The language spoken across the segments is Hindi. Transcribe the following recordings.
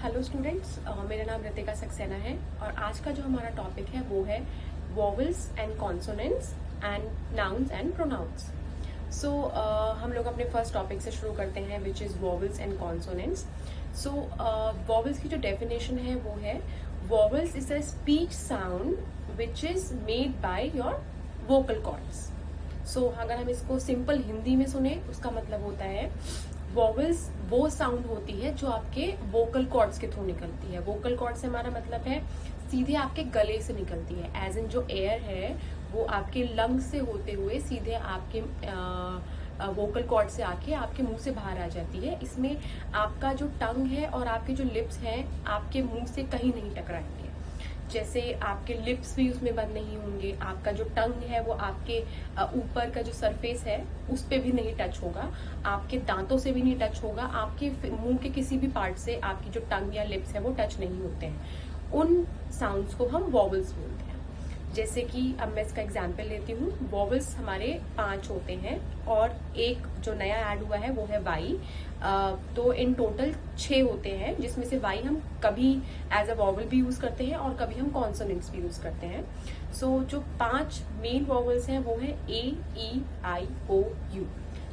हेलो स्टूडेंट्स, मेरा नाम रितिका सक्सेना है और आज का जो हमारा टॉपिक है वो है vowels and consonants and nouns and pronouns. So हम लोग अपने फर्स्ट टॉपिक से शुरू करते हैं which is vowels and consonants. So vowels की जो डेफिनेशन है वो है vowels is a speech sound which is made by your vocal cords. So अगर हम इसको सिंपल हिंदी में सुने उसका मतलब होता है वॉवल्स वो साउंड होती है जो आपके वोकल कॉर्ड्स के थ्रू निकलती है। वोकल कॉर्ड से हमारा मतलब है सीधे आपके गले से निकलती है, एज इन जो एयर है वो आपके लंग्स से होते हुए सीधे आपके वोकल कॉर्ड से आके आपके मुंह से बाहर आ जाती है। इसमें आपका जो टंग है और आपके जो लिप्स हैं आपके मुंह से कहीं नहीं टकराएंगे। जैसे आपके लिप्स भी उसमें बंद नहीं होंगे, आपका जो टंग है वो आपके ऊपर का जो सरफेस है उस पे भी नहीं टच होगा, आपके दांतों से भी नहीं टच होगा, आपके मुंह के किसी भी पार्ट से आपकी जो टंग या लिप्स है वो टच नहीं होते हैं। उन साउंड्स को हम वॉवल्स बोलते हैं। जैसे कि अब मैं इसका एग्जाम्पल लेती हूँ। वॉवल्स हमारे 5 होते हैं और एक जो नया ऐड हुआ है वो है वाई। तो इन टोटल 6 होते हैं, जिसमें से वाई हम कभी एज अ वॉवल भी यूज करते हैं और कभी हम कॉन्सोनेंट्स भी यूज करते हैं। सो जो 5 मेन वॉवल्स हैं वो है ए, ई, आई, ओ, यू।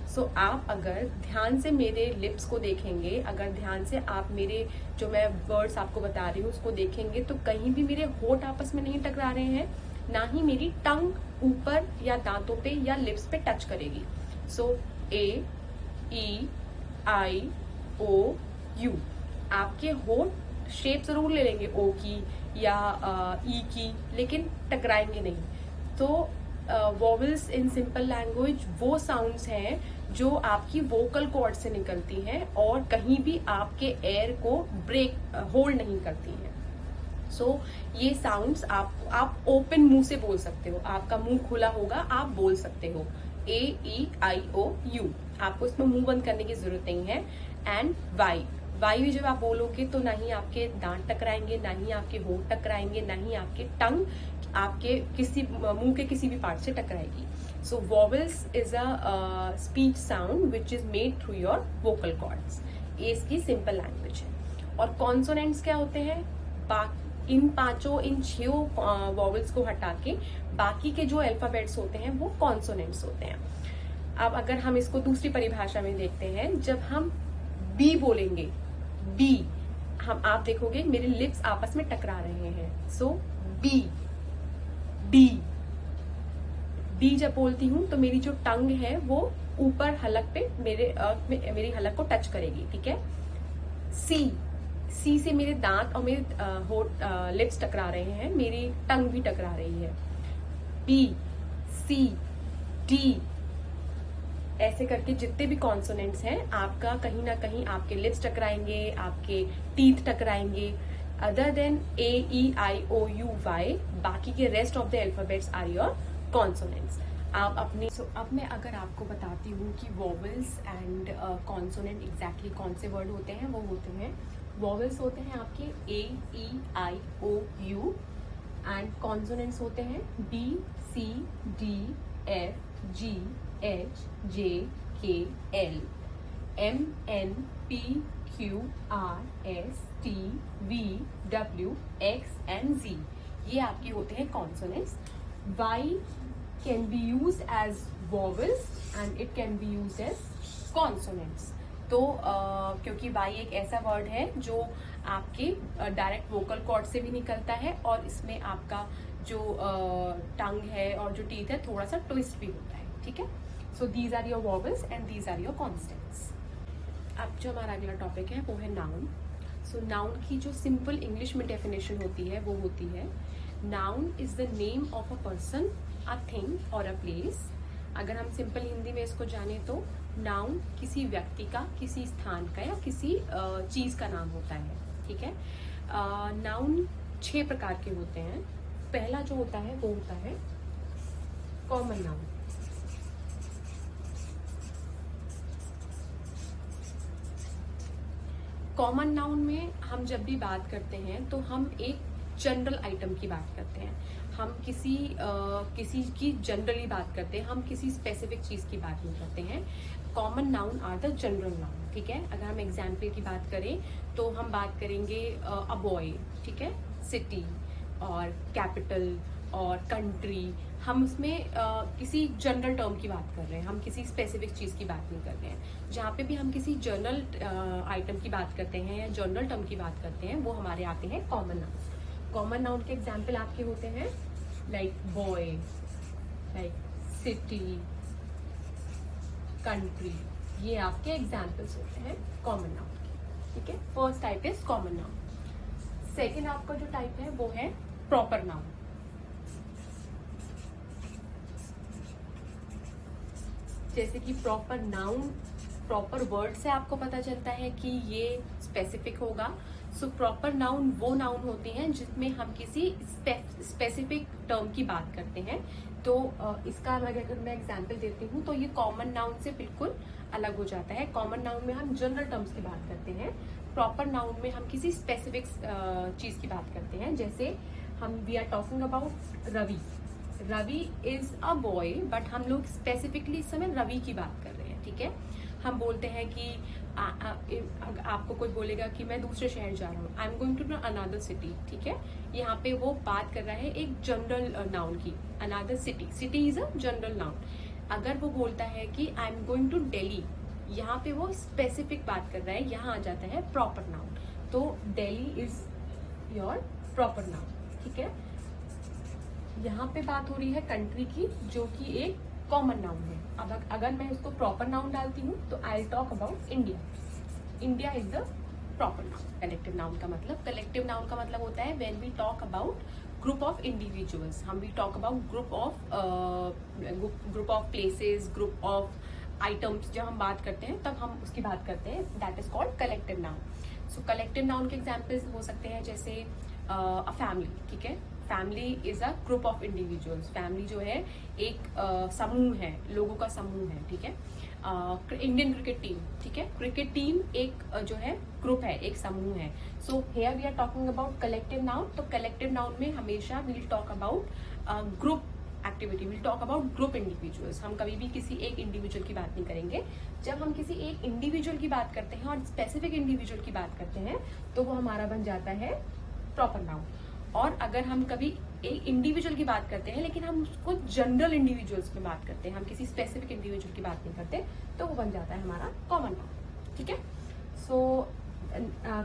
सो आप अगर ध्यान से मेरे लिप्स को देखेंगे, अगर ध्यान से आप मेरे जो मैं वर्ड्स आपको बता रही हूँ उसको देखेंगे, तो कहीं भी मेरे होठ आपस में नहीं टकरा रहे हैं, ना ही मेरी टंग ऊपर या दांतों पे या लिप्स पे टच करेगी। सो ए, ई, आई, ओ, यू। आपके होठ शेप जरूर ले लेंगे ओ की या ई की, लेकिन टकराएंगे नहीं। तो वॉवल्स इन सिंपल लैंग्वेज वो साउंड्स हैं जो आपकी वोकल कॉर्ड से निकलती हैं और कहीं भी आपके एयर को ब्रेक होल्ड नहीं करती हैं। सो ये साउंड्स आप ओपन मुंह से बोल सकते हो, आपका मुंह खुला होगा, आप बोल सकते हो ए, ई, आई, ओ, यू। आपको इसमें मुंह बंद करने की जरूरत नहीं है। एंड वाई, वाई भी जब आप बोलोगे तो ना ही आपके दांत टकराएंगे, ना ही आपके होठ टकराएंगे, ना ही आपके टंग आपके किसी मुंह के किसी भी पार्ट से टकराएगी। So vowels is a speech sound which is made through your vocal cords. ये इसकी सिंपल लैंग्वेज है। और कॉन्सोनेंट्स क्या होते हैं? इन 6 वॉवल्स को हटा के बाकी के जो अल्फाबेट्स होते हैं वो कॉन्सोनेंट्स होते हैं। अब अगर हम इसको दूसरी परिभाषा में देखते हैं, जब हम बी बोलेंगे, बी, आप देखोगे मेरे लिप्स आपस में टकरा रहे हैं। सो बी, डी, डी जब बोलती हूं तो मेरी जो टंग है वो ऊपर हलक पे मेरी हलक को टच करेगी, ठीक है। सी, सी से मेरे दांत और मेरे होठ लिप्स टकरा रहे हैं, मेरी टंग भी टकरा रही है। बी, सी, डी, ऐसे करके जितने भी कॉन्सोनेंट्स हैं आपका कहीं ना कहीं आपके लिप्स टकराएंगे, आपके टीथ टकराएंगे। Other than A, E, I, O, U, Y, बाकी के rest of the alphabets are your consonants. आप अपने अब मैं अगर आपको बताती हूँ कि वॉवल्स एंड कॉन्सोनेंट एग्जैक्टली कौन से वर्ड होते हैं, वो होते हैं वॉवल्स होते हैं आपके A, E, I, O, U, and consonants होते हैं B, C, D, F, G, H, J, K, L, M, N, P, Q, R, S, T, V, W, X and Z. ये आपके होते हैं consonants. Y can be use as vowels and it can be use as consonants. तो क्योंकि वाई एक ऐसा वर्ड है जो आपके डायरेक्ट वोकल कॉर्ड से भी निकलता है और इसमें आपका जो टंग है और जो टीथ है थोड़ा सा ट्विस्ट भी होता है, ठीक है। So these are your vowels and these are your consonants. अब जो हमारा अगला टॉपिक है वो है नाउन। सो नाउन की जो सिंपल इंग्लिश में डेफिनेशन होती है वो होती है noun is the name of a person, a thing और अ प्लेस। अगर हम सिंपल हिंदी में इसको जाने तो नाउन किसी व्यक्ति का, किसी स्थान का या किसी चीज का नाम होता है, ठीक है। नाउन 6 प्रकार के होते हैं। पहला जो होता है वो होता है कॉमन नाउन। कॉमन नाउन में हम जब भी बात करते हैं तो हम एक जनरल आइटम की बात करते हैं, हम किसी की जनरली बात करते हैं, हम किसी स्पेसिफिक चीज़ की बात नहीं करते हैं। Common noun are the general noun, ठीक है। अगर हम एग्जाम्पल की बात करें तो हम बात करेंगे अ बॉय, ठीक है, सिटी और कैपिटल और कंट्री। हम उसमें किसी जनरल टर्म की बात कर रहे हैं, हम किसी स्पेसिफिक चीज़ की बात नहीं कर रहे हैं। जहाँ पे भी हम किसी जनरल आइटम की बात करते हैं या जनरल टर्म की बात करते हैं, वो हमारे आते हैं कॉमन नाउन। कॉमन नाउन के एग्जाम्पल आपके होते हैं like boy, like city, country. ये आपके एग्जाम्पल्स होते हैं कॉमन नाउन के, ठीक है। First type is common noun. Second आपका जो टाइप है वो है प्रॉपर नाउन। जैसे कि प्रॉपर नाउन, प्रॉपर वर्ड से आपको पता चलता है कि ये स्पेसिफिक होगा। सो प्रॉपर नाउन वो नाउन होते हैं जिसमें हम किसी स्पेसिफिक टर्म की बात करते हैं। तो इसका अगर मैं एग्जांपल देती हूँ तो ये कॉमन नाउन से बिल्कुल अलग हो जाता है। कॉमन नाउन में हम जनरल टर्म्स की बात करते हैं, प्रॉपर नाउन में हम किसी स्पेसिफिक चीज की बात करते हैं। जैसे we are talking about Ravi. Ravi is a boy, but हम लोग स्पेसिफिकली इस समय रवि की बात कर रहे हैं, ठीक है। हम बोलते हैं कि आपको कोई बोलेगा कि मैं दूसरे शहर जा रहा हूँ, I am going to another city, ठीक है। यहाँ पे वो बात कर रहा है एक जनरल नाउन की, another city. City is a general noun. अगर वो बोलता है कि I am going to Delhi, यहाँ पे वो स्पेसिफिक बात कर रहा है, यहाँ आ जाता है प्रॉपर नाउन। तो Delhi is your proper noun, ठीक है। यहाँ पे बात हो रही है कंट्री की, जो कि एक कॉमन नाउन है। अब अगर मैं इसको प्रॉपर नाउन डालती हूँ तो I talk about India. India is the proper noun. Collective noun का मतलब, कलेक्टिव नाउन का मतलब होता है when we talk about group of individuals. हम we talk about group of places, group of items. जब हम बात करते हैं तब हम उसकी बात करते हैं, that is called collective noun. So collective noun के एग्जाम्पल्स हो सकते हैं जैसे अ फैमिली, ठीक है। Family is a group of individuals. Family जो है एक समूह है, लोगों का समूह है, ठीक है। इंडियन क्रिकेट टीम, ठीक है, क्रिकेट टीम एक जो है ग्रुप है, एक समूह है। So here we are talking about collective noun. तो कलेक्टिव नाउन में हमेशा we'll talk about group activity, we'll talk about group individuals. हम कभी भी किसी एक इंडिविजुअल की बात नहीं करेंगे। जब हम किसी एक इंडिविजुअल की बात करते हैं और स्पेसिफिक इंडिविजुअल की बात करते हैं तो वो हमारा बन जाता है प्रॉपर नाउन। और अगर हम कभी एक इंडिविजुअल की बात करते हैं लेकिन हम उसको जनरल इंडिविजुअल्स में बात करते हैं, हम किसी स्पेसिफिक इंडिविजुअल की बात नहीं करते, तो वो बन जाता है हमारा कॉमन नाउन, ठीक है। सो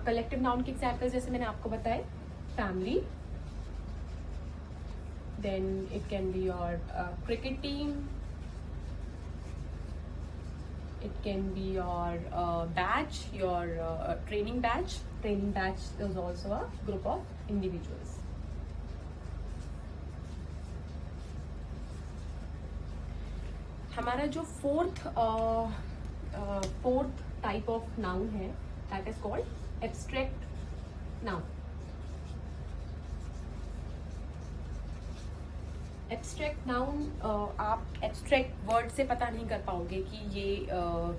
कलेक्टिव नाउन के एग्जाम्पल्स जैसे मैंने आपको बताए, family, then it can be your cricket team, it can be your batch, your training batch is also a group of individuals. हमारा जो फोर्थ टाइप ऑफ नाउन है, that is called abstract noun. Abstract noun, आप एब्स्ट्रैक्ट वर्ड से पता नहीं कर पाओगे कि ये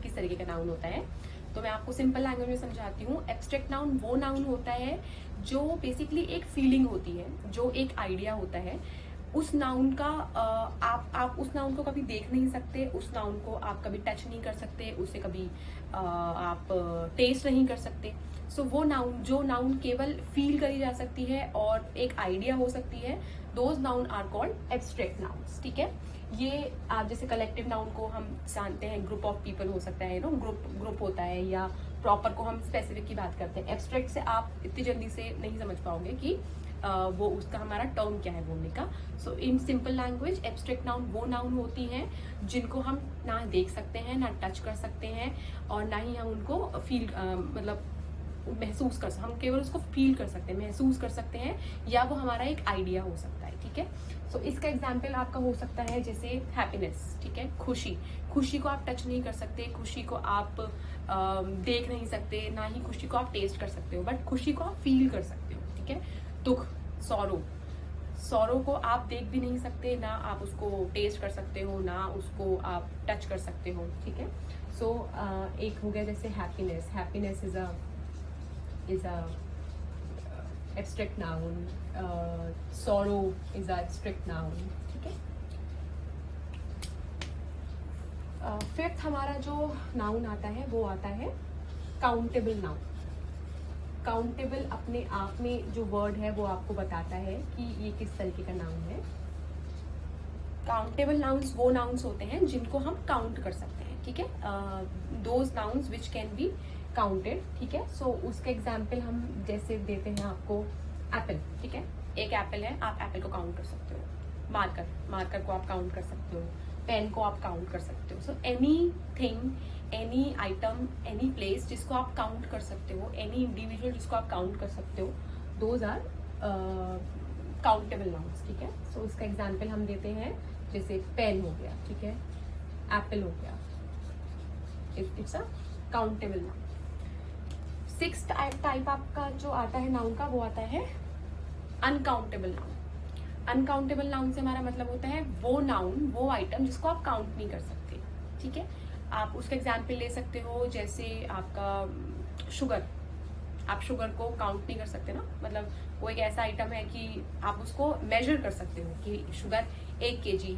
किस तरीके का नाउन होता है। तो मैं आपको सिंपल लैंग्वेज में समझाती हूँ। एब्स्ट्रैक्ट नाउन वो नाउन होता है जो बेसिकली एक फीलिंग होती है, जो एक आइडिया होता है। उस नाउन का आप उस नाउन को कभी देख नहीं सकते, उस नाउन को आप कभी टच नहीं कर सकते, उसे कभी आप टेस्ट नहीं कर सकते। सो वो नाउन, जो नाउन केवल फील करी जा सकती है और एक आइडिया हो सकती है, those noun are called abstract nouns, ठीक है। ये आप जैसे कलेक्टिव नाउन को हम जानते हैं, ग्रुप ऑफ पीपल हो सकता है, ग्रुप होता है, या प्रॉपर को हम स्पेसिफिक की बात करते हैं। एब्स्ट्रैक्ट से आप इतनी जल्दी से नहीं समझ पाओगे कि वो उसका हमारा टर्म क्या है बोलने का। So in simple language, abstract noun वो नाउन होती हैं जिनको हम ना देख सकते हैं, ना टच कर सकते हैं, और ना ही हम उनको फील मतलब महसूस कर सकते, हम केवल उसको फील कर सकते हैं, महसूस कर सकते हैं, या वो हमारा एक आइडिया हो सकता है, ठीक है। सो इसका एग्जाम्पल आपका हो सकता है जैसे हैप्पीनेस, ठीक है, खुशी। खुशी को आप टच नहीं कर सकते, खुशी को आप देख नहीं सकते, ना ही खुशी को आप टेस्ट कर सकते हो, बट खुशी को आप फील कर सकते हो, ठीक है। दुख, सौरो को आप देख भी नहीं सकते, ना आप उसको टेस्ट कर सकते हो, ना उसको आप टच कर सकते हो, ठीक है। सो एक हो गया जैसे happiness. Happiness is a abstract noun, sorrow is a abstract noun, ठीक है। फिफ्थ हमारा जो नाउन आता है वो आता है काउंटेबल नाउन। काउंटेबल अपने आप में जो वर्ड है वो आपको बताता है कि ये किस तरीके का नाउन है। काउंटेबल नाउन्स वो नाउन्स होते हैं जिनको हम काउंट कर सकते हैं, ठीक है। Those nouns which can be counted, ठीक है। सो उसका एग्जाम्पल हम जैसे देते हैं आपको एप्पल, ठीक है। एक एप्पल है, आप एप्पल को काउंट कर सकते हो। मार्कर को आप काउंट कर सकते हो। पेन को आप काउंट कर सकते हो। So any thing, any item, any place जिसको आप काउंट कर सकते हो, एनी इंडिविजुअल जिसको आप काउंट कर सकते हो, दोज आर काउंटेबल नाउन्स, ठीक है। सो उसका एग्जाम्पल हम देते हैं जैसे पेन हो गया, ठीक है, एप्पल हो गया, it's a countable noun. Sixth type आपका जो आता है नाउन का वो आता है अनकाउंटेबल नाउन। अनकाउंटेबल नाउन से हमारा मतलब होता है वो नाउन, वो आइटम जिसको आप काउंट नहीं कर सकते, ठीक है। आप उसका एग्जाम्पल ले सकते हो जैसे आपका शुगर। आप शुगर को काउंट नहीं कर सकते ना, मतलब वो एक ऐसा आइटम है कि आप उसको मेजर कर सकते हो कि शुगर 1 kg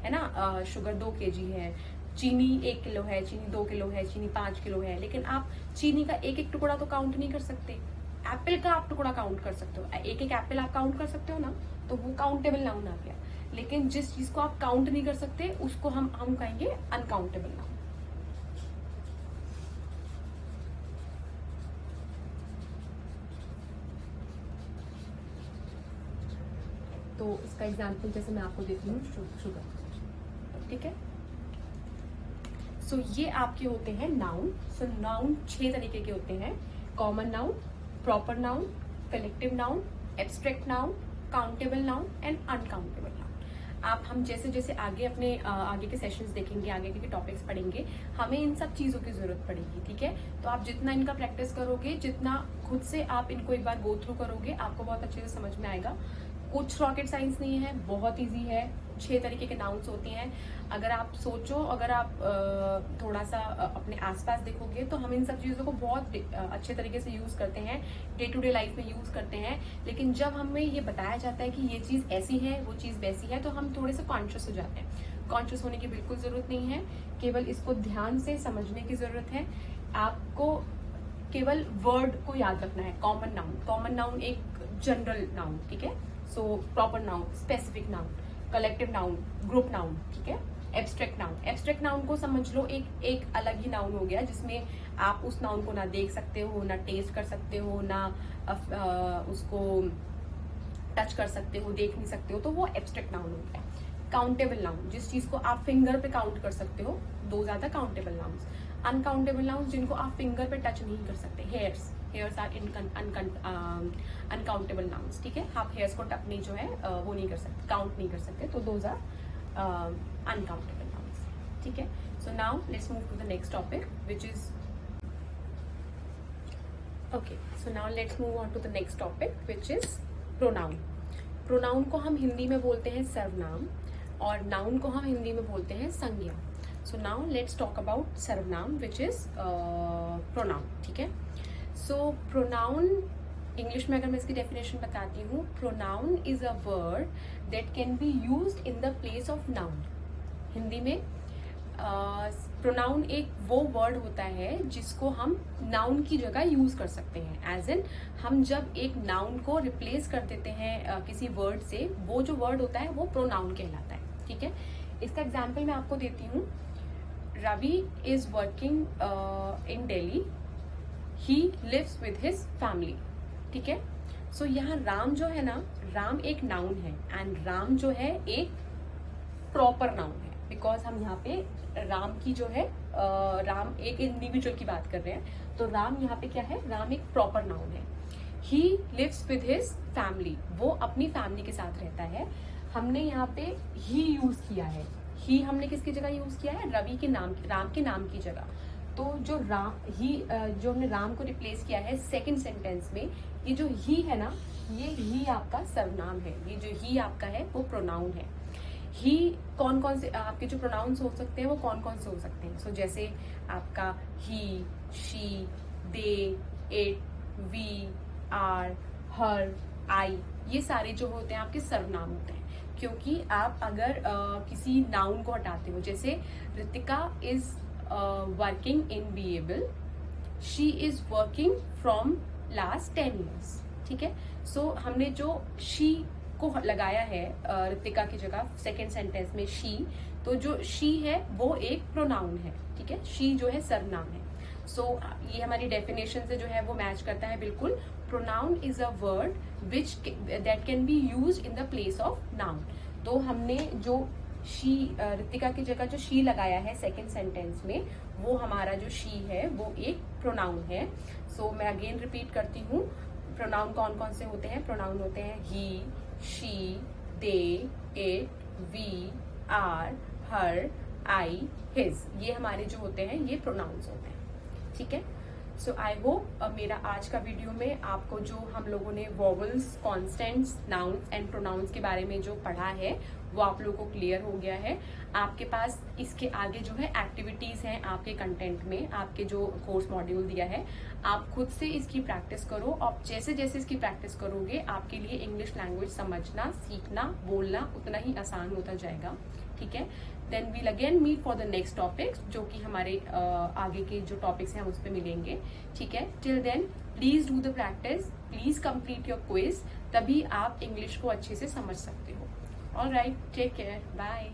है ना, शुगर 2 kg है, चीनी 1 किलो है, चीनी 2 किलो है, चीनी 5 किलो है, लेकिन आप चीनी का एक एक टुकड़ा तो काउंट नहीं कर सकते। एप्पल का आप टुकड़ा काउंट कर सकते हो, एक एक एप्पल आप काउंट कर सकते हो ना, तो वो काउंटेबल नाउन आ गया। लेकिन जिस चीज को आप काउंट नहीं कर सकते उसको हम कहेंगे अनकाउंटेबल नाउन। तो इसका एग्जाम्पल जैसे मैं आपको देती हूँ शुगर, ठीक है। सो ये आपके होते हैं नाउन। सो नाउन 6 तरीके के होते हैं: common noun, proper noun, collective noun, abstract noun, countable noun and uncountable noun. आप हम जैसे जैसे आगे अपने आगे के सेशंस देखेंगे, आगे के टॉपिक्स पढ़ेंगे, हमें इन सब चीजों की जरूरत पड़ेगी, ठीक है। तो आप जितना इनका प्रैक्टिस करोगे, जितना खुद से आप इनको एक बार गो थ्रू करोगे, आपको बहुत अच्छे से समझ में आएगा। कुछ रॉकेट साइंस नहीं है, बहुत इजी है। 6 तरीके के नाउन्स होती हैं। अगर आप सोचो, अगर आप थोड़ा सा अपने आसपास देखोगे तो हम इन सब चीजों को बहुत अच्छे तरीके से यूज करते हैं, डे टू डे लाइफ में यूज करते हैं। लेकिन जब हमें ये बताया जाता है कि ये चीज ऐसी है, वो चीज वैसी है, तो हम थोड़े से कॉन्शियस हो जाते हैं। कॉन्शियस होने की बिल्कुल जरूरत नहीं है, केवल इसको ध्यान से समझने की जरूरत है। आपको केवल वर्ड को याद रखना है। कॉमन नाउन एक जनरल नाउन, ठीक है। So proper noun, specific noun, collective noun, group noun, ठीक है। एब्स्ट्रैक्ट नाउन को समझ लो एक अलग ही नाउन हो गया, जिसमें आप उस नाउन को ना देख सकते हो, ना टेस्ट कर सकते हो, ना उसको टच कर सकते हो, देख नहीं सकते हो, तो वो एब्स्ट्रैक्ट नाउन हो गया। काउंटेबल नाउन, जिस चीज को आप फिंगर पे काउंट कर सकते हो, दो ज्यादा काउंटेबल नाउन्स। अनकाउंटेबल नाउन्स जिनको आप फिंगर पे टच नहीं कर सकते, हेयर्स आर अनकाउंटेबल नाउन्स, ठीक है। आप हेयर्स को टपनी जो है वो नहीं कर सकते, काउंट नहीं कर सकते, तो दोज आर अनकाउंटेबल नाउन्स, ठीक है। So now let's move to the next topic which is okay. So now let's move on to the next topic which is pronoun. Pronoun को हम हिंदी में बोलते हैं सर्वनाम, और नाउन को हम हिंदी में बोलते हैं संज्ञा। सो नाउ लेट्स टॉक अबाउट सर्वनाम विच इज प्रोनाउन, ठीक है। सो प्रोनाउन इंग्लिश में अगर मैं इसकी डेफिनेशन बताती हूँ, pronoun is a word that can be used in the place of noun. Hindi में प्रोनाउन एक वो वर्ड होता है जिसको हम नाउन की जगह यूज कर सकते हैं। एज इन हम जब एक नाउन को रिप्लेस कर देते हैं किसी वर्ड से, वो जो वर्ड होता है वो प्रोनाउन कहलाता है, ठीक है। इसका एग्जाम्पल मैं आपको देती हूँ। Ravi is working in Delhi, he lives with his family, ठीक है। सो यहाँ राम जो है ना, राम एक नाउन है, एंड राम जो है एक प्रॉपर नाउन है, बिकॉज हम यहाँ पे राम की जो है राम एक इंडिविजुअल की बात कर रहे हैं, तो राम यहाँ पे क्या है, राम एक प्रॉपर नाउन है। He lives with his family, वो अपनी फैमिली के साथ रहता है। हमने यहाँ पे ही यूज किया है। ही हमने किसकी जगह यूज किया है, रवि के नाम, राम के नाम की जगह। तो जो जो हमने राम को रिप्लेस किया है सेकंड सेंटेंस में, ये जो ही है ना, ये ही आपका सर्वनाम है। ये जो ही आपका है वो प्रोनाउन है। ही कौन कौन से आपके जो प्रोनाउंस हो सकते हैं वो कौन कौन से हो सकते हैं। सो जैसे आपका he, she, they, it, we, are, her, I, ये सारे जो होते हैं आपके सर्वनाम होते हैं। क्योंकि आप अगर किसी नाउन को हटाते हो, जैसे रितिका इज वर्किंग इन बीएबल, she is working from last 10 years, ठीक है। सो हमने जो शी को लगाया है रितिका की जगह सेकेंड सेंटेंस में शी, तो जो शी है वो एक प्रोनाउन है, ठीक है। शी जो है सर्वनाम है। सो ये हमारी डेफिनेशन से जो है वो मैच करता है बिल्कुल। Pronoun is a word which that can be use in the place of noun. तो हमने जो शी, रितिका की जगह जो शी लगाया है सेकेंड सेंटेंस में, वो हमारा जो शी है वो एक प्रोनाउन है। सो मैं अगेन रिपीट करती हूँ, प्रोनाउन कौन कौन से होते हैं। प्रोनाउन होते हैं he, she, they, it, we, are, her, I, his. ये हमारे जो होते हैं ये प्रोनाउंस होते हैं, ठीक है। सो आई होप मेरा आज का वीडियो में आपको जो हम लोगों ने vowels, consonants, nouns and pronouns के बारे में जो पढ़ा है वो आप लोगों को क्लियर हो गया है। आपके पास इसके आगे जो है एक्टिविटीज हैं आपके कंटेंट में, आपके जो कोर्स मॉड्यूल दिया है, आप खुद से इसकी प्रैक्टिस करो। और जैसे जैसे इसकी प्रैक्टिस करोगे आपके लिए इंग्लिश लैंग्वेज समझना, सीखना, बोलना उतना ही आसान होता जाएगा, ठीक है। Then we'll again meet for the next topics, जो कि हमारे आगे के जो टॉपिक्स हैं हम उस पर मिलेंगे, ठीक है। Till then please do the practice, please complete your quiz, तभी आप इंग्लिश को अच्छे से समझ सकते हो। Alright, take care, bye.